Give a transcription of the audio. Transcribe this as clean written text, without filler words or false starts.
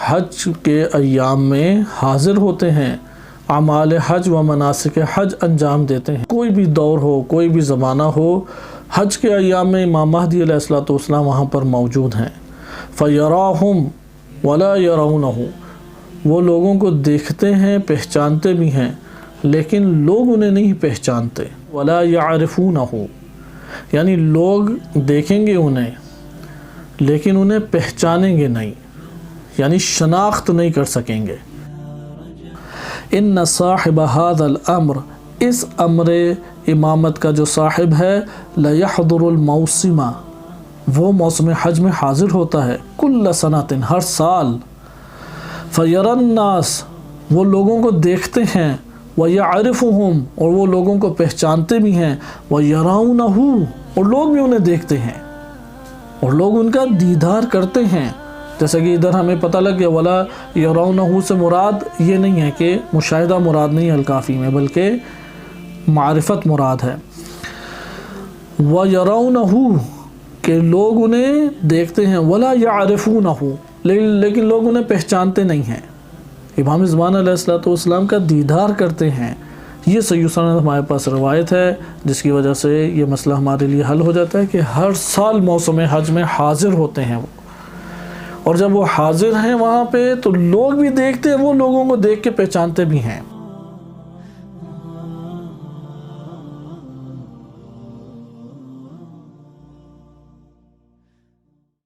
حج کے ایام میں حاضر ہوتے ہیں، اعمال حج و مناسک حج انجام دیتے ہیں۔ کوئی بھی دور ہو، کوئی بھی زمانہ ہو، حج کے ایام میں امام مہدی علیہ الصلوۃ والسلام وہاں پر موجود ہیں۔ فَيَرَاهُمْ وَلَا يَرَوْنَهُ، وہ لوگوں کو دیکھتے ہیں، پہچانتے بھی ہیں، لیکن لوگ انہیں نہیں پہچانتے۔ وَلَا يَعْرِفُونَهُ، یعنی لوگ دیکھیں گے انہیں لیکن انہیں پہچانیں گے نہیں، یعنی شناخت نہیں کر سکیں گے۔ ان صاحب هذا الامر، اس امر امامت کا جو صاحب ہے، لَيَحْضُرُ الْمَوْسِمَ، وہ موسم حج میں حاضر ہوتا ہے، كُلَّ سَنَةٍ، ہر سال۔ فَيَرَى النَّاسِ، وہ لوگوں کو دیکھتے ہیں، وَيَعْرِفُهُمْ، اور وہ لوگوں کو پہچانتے بھی ہیں، وَيَرَوْنَهُ، اور لوگ بھی انہیں دیکھتے ہیں اور لوگ ان کا دیدار کرتے ہیں۔ جیسا کہ ادھر ہمیں پتہ لگ گیا وَلَا يَرَوْنَهُ سے مراد یہ نہیں ہے کہ مشاہدہ مراد نہیں ہے الکافی میں، بلکہ معرفت مراد ہے۔ وَيَرَوْنَهُ، کہ لوگ انہیں دیکھتے ہیں، وَلَا يَعْرِفُونَهُ، لیکن لوگ انہیں پہچانتے نہیں ہیں۔ امام زمان علیہ السلام کا دیدار کرتے ہیں۔ یہ صحیح سند ہمارے پاس روایت ہے، جس کی وجہ سے یہ مسئلہ ہمارے لیے حل ہو جاتا ہے کہ ہر سال موسم حج میں حاضر ہوتے ہیں وہ، اور جب وہ حاضر ہیں وہاں پہ تو لوگ بھی دیکھتے ہیں، وہ لوگوں کو دیکھ کے پہچانتے بھی ہیں۔